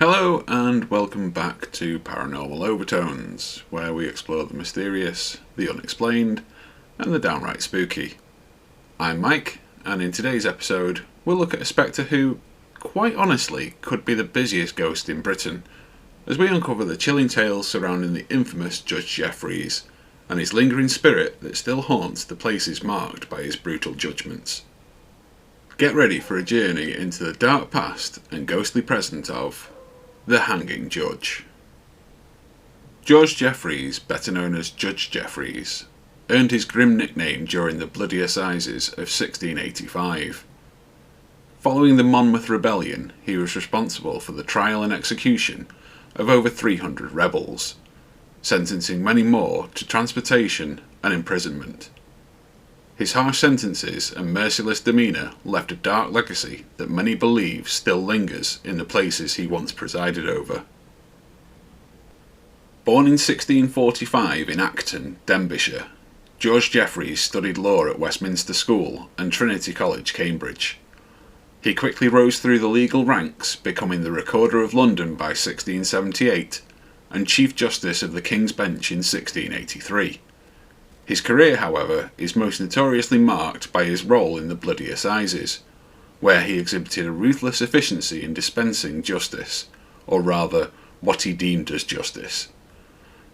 Hello and welcome back to Paranormal Overtones, where we explore the mysterious, the unexplained, and the downright spooky. I'm Mike, and in today's episode we'll look at a spectre who, quite honestly, could be the busiest ghost in Britain, as we uncover the chilling tales surrounding the infamous Judge Jeffreys, and his lingering spirit that still haunts the places marked by his brutal judgments. Get ready for a journey into the dark past and ghostly present of the Hanging Judge. George Jeffreys, better known as Judge Jeffreys, earned his grim nickname during the bloody assizes of 1685. Following the Monmouth Rebellion, he was responsible for the trial and execution of over 300 rebels, sentencing many more to transportation and imprisonment. His harsh sentences and merciless demeanour left a dark legacy that many believe still lingers in the places he once presided over. Born in 1645 in Acton, Denbighshire, George Jeffreys studied law at Westminster School and Trinity College, Cambridge. He quickly rose through the legal ranks, becoming the Recorder of London by 1678 and Chief Justice of the King's Bench in 1683. His career, however, is most notoriously marked by his role in the bloody assizes, where he exhibited a ruthless efficiency in dispensing justice, or rather, what he deemed as justice.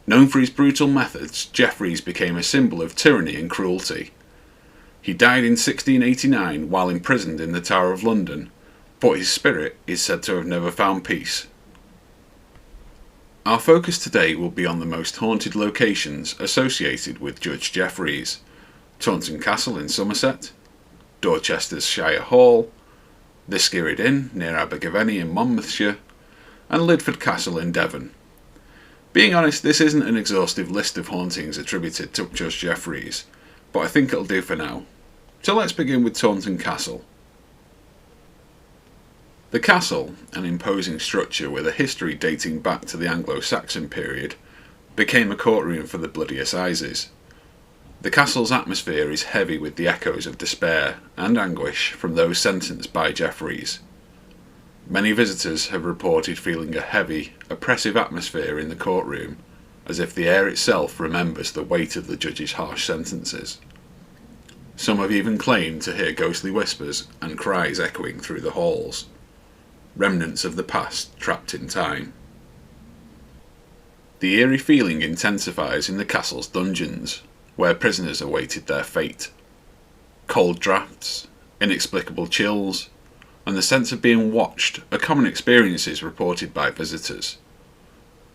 Known for his brutal methods, Jeffreys became a symbol of tyranny and cruelty. He died in 1689 while imprisoned in the Tower of London, but his spirit is said to have never found peace. Our focus today will be on the most haunted locations associated with Judge Jeffreys: Taunton Castle in Somerset, Dorchester's Shire Hall, the Skirrid Inn near Abergavenny in Monmouthshire, and Lidford Castle in Devon. Being honest, this isn't an exhaustive list of hauntings attributed to Judge Jeffreys, but I think it'll do for now. So let's begin with Taunton Castle. The castle, an imposing structure with a history dating back to the Anglo-Saxon period, became a courtroom for the bloody assizes. The castle's atmosphere is heavy with the echoes of despair and anguish from those sentenced by Jeffreys. Many visitors have reported feeling a heavy, oppressive atmosphere in the courtroom, as if the air itself remembers the weight of the judge's harsh sentences. Some have even claimed to hear ghostly whispers and cries echoing through the halls. Remnants of the past trapped in time. The eerie feeling intensifies in the castle's dungeons, where prisoners awaited their fate. Cold drafts, inexplicable chills, and the sense of being watched are common experiences reported by visitors.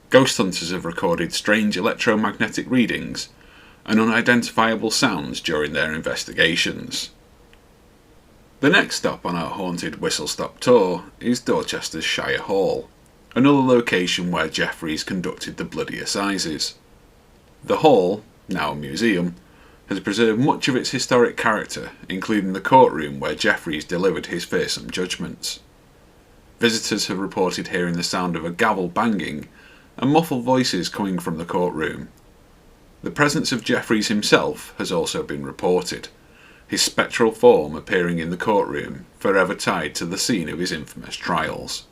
Ghost hunters have recorded strange electromagnetic readings and unidentifiable sounds during their investigations. The next stop on our haunted whistle-stop tour is Dorchester's Shire Hall, another location where Jeffreys conducted the bloody assizes. The hall, now a museum, has preserved much of its historic character, including the courtroom where Jeffreys delivered his fearsome judgments. Visitors have reported hearing the sound of a gavel banging and muffled voices coming from the courtroom. The presence of Jeffreys himself has also been reported, his spectral form appearing in the courtroom, forever tied to the scene of his infamous trials.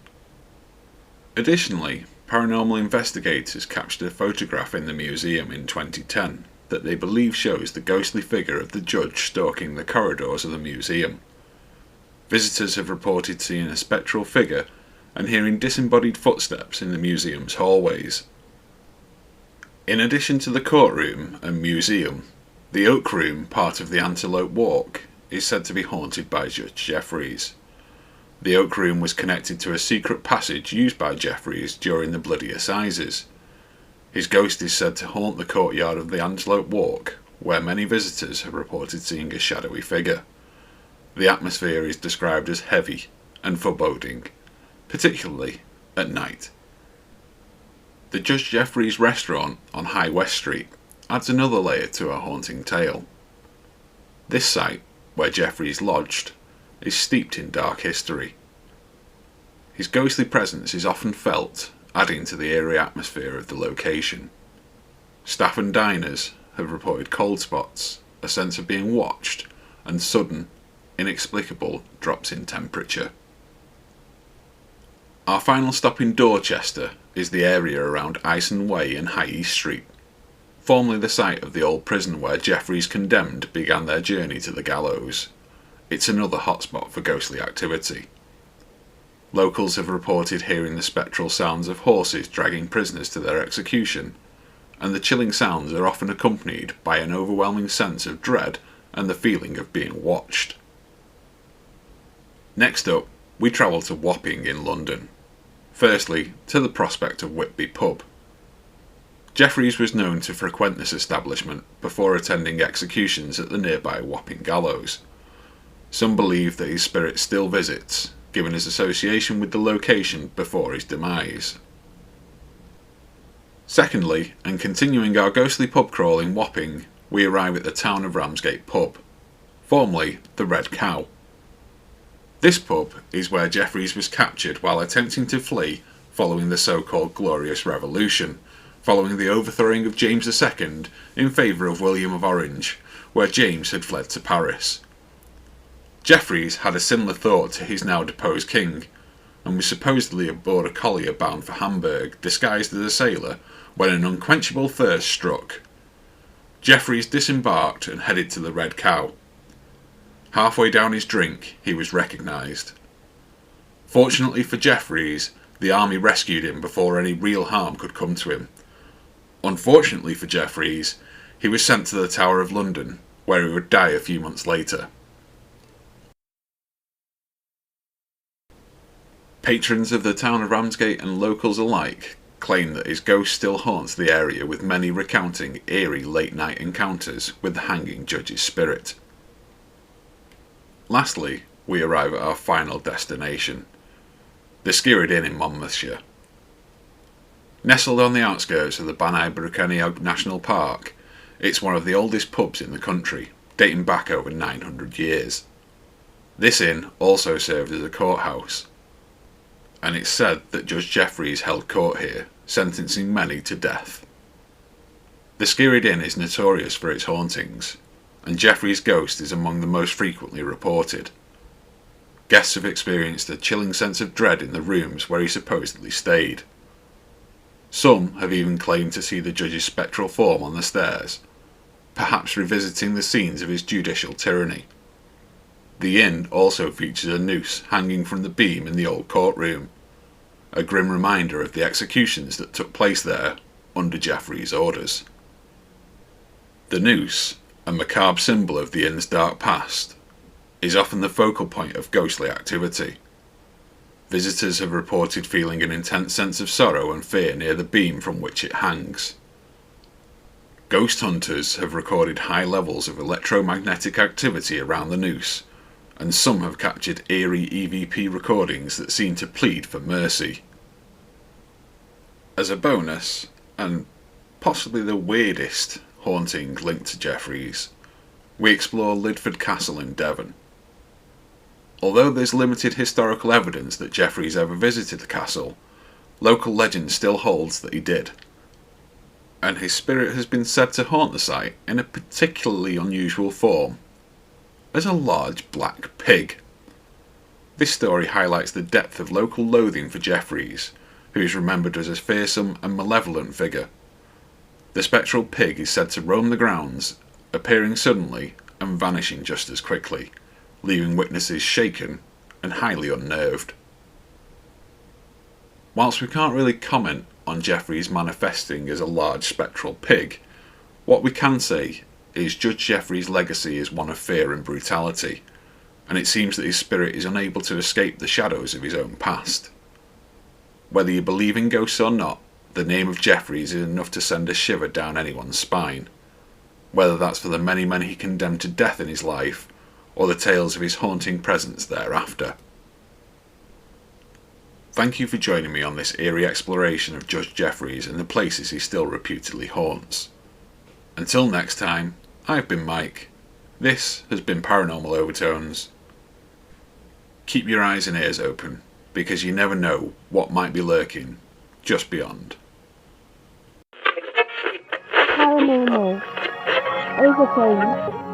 Additionally, paranormal investigators captured a photograph in the museum in 2010 that they believe shows the ghostly figure of the judge stalking the corridors of the museum. Visitors have reported seeing a spectral figure and hearing disembodied footsteps in the museum's hallways. In addition to the courtroom and museum, the Oak Room, part of the Antelope Walk, is said to be haunted by Judge Jeffreys. The Oak Room was connected to a secret passage used by Jeffreys during the bloody assizes. His ghost is said to haunt the courtyard of the Antelope Walk, where many visitors have reported seeing a shadowy figure. The atmosphere is described as heavy and foreboding, particularly at night. The Judge Jeffreys restaurant on High West Street adds another layer to our haunting tale. This site, where Jeffreys lodged, is steeped in dark history. His ghostly presence is often felt, adding to the eerie atmosphere of the location. Staff and diners have reported cold spots, a sense of being watched, and sudden, inexplicable drops in temperature. Our final stop in Dorchester is the area around Ison Way and High East Street, formerly the site of the old prison where Jeffreys condemned began their journey to the gallows. It's another hotspot for ghostly activity. Locals have reported hearing the spectral sounds of horses dragging prisoners to their execution, and the chilling sounds are often accompanied by an overwhelming sense of dread and the feeling of being watched. Next up, we travel to Wapping in London. Firstly, to the Prospect of Whitby pub. Jeffreys was known to frequent this establishment before attending executions at the nearby Wapping gallows. Some believe that his spirit still visits, given his association with the location before his demise. Secondly, and continuing our ghostly pub crawl in Wapping, we arrive at the Town of Ramsgate pub, formerly the Red Cow. This pub is where Jeffreys was captured while attempting to flee following the so-called Glorious Revolution, following the overthrowing of James II in favour of William of Orange, where James had fled to Paris. Jeffreys had a similar thought to his now deposed king, and was supposedly aboard a collier bound for Hamburg, disguised as a sailor, when an unquenchable thirst struck. Jeffreys disembarked and headed to the Red Cow. Halfway down his drink, he was recognised. Fortunately for Jeffreys, the army rescued him before any real harm could come to him. Unfortunately for Jeffreys, he was sent to the Tower of London, where he would die a few months later. Patrons of the town of Ramsgate and locals alike claim that his ghost still haunts the area, with many recounting eerie late-night encounters with the hanging judge's spirit. Lastly, we arrive at our final destination, the Skirrid Inn in Monmouthshire. Nestled on the outskirts of the Banai Brycheiniog National Park, it's one of the oldest pubs in the country, dating back over 900 years. This inn also served as a courthouse, and it's said that Judge Jeffreys held court here, sentencing many to death. The Skirrid Inn is notorious for its hauntings, and Jeffreys' ghost is among the most frequently reported. Guests have experienced a chilling sense of dread in the rooms where he supposedly stayed. Some have even claimed to see the judge's spectral form on the stairs, perhaps revisiting the scenes of his judicial tyranny. The inn also features a noose hanging from the beam in the old courtroom, a grim reminder of the executions that took place there under Jeffreys' orders. The noose, a macabre symbol of the inn's dark past, is often the focal point of ghostly activity. Visitors have reported feeling an intense sense of sorrow and fear near the beam from which it hangs. Ghost hunters have recorded high levels of electromagnetic activity around the noose, and some have captured eerie EVP recordings that seem to plead for mercy. As a bonus, and possibly the weirdest haunting linked to Jeffreys, we explore Lidford Castle in Devon. Although there's limited historical evidence that Jeffreys ever visited the castle, local legend still holds that he did, and his spirit has been said to haunt the site in a particularly unusual form, as a large black pig. This story highlights the depth of local loathing for Jeffreys, who is remembered as a fearsome and malevolent figure. The spectral pig is said to roam the grounds, appearing suddenly and vanishing just as quickly, leaving witnesses shaken and highly unnerved. Whilst we can't really comment on Jeffreys manifesting as a large spectral pig, what we can say is Judge Jeffreys' legacy is one of fear and brutality, and it seems that his spirit is unable to escape the shadows of his own past. Whether you believe in ghosts or not, the name of Jeffreys is enough to send a shiver down anyone's spine, whether that's for the many men he condemned to death in his life, or the tales of his haunting presence thereafter. Thank you for joining me on this eerie exploration of Judge Jeffreys and the places he still reputedly haunts. Until next time, I've been Mike. This has been Paranormal Overtones. Keep your eyes and ears open, because you never know what might be lurking just beyond. Paranormal Overtones.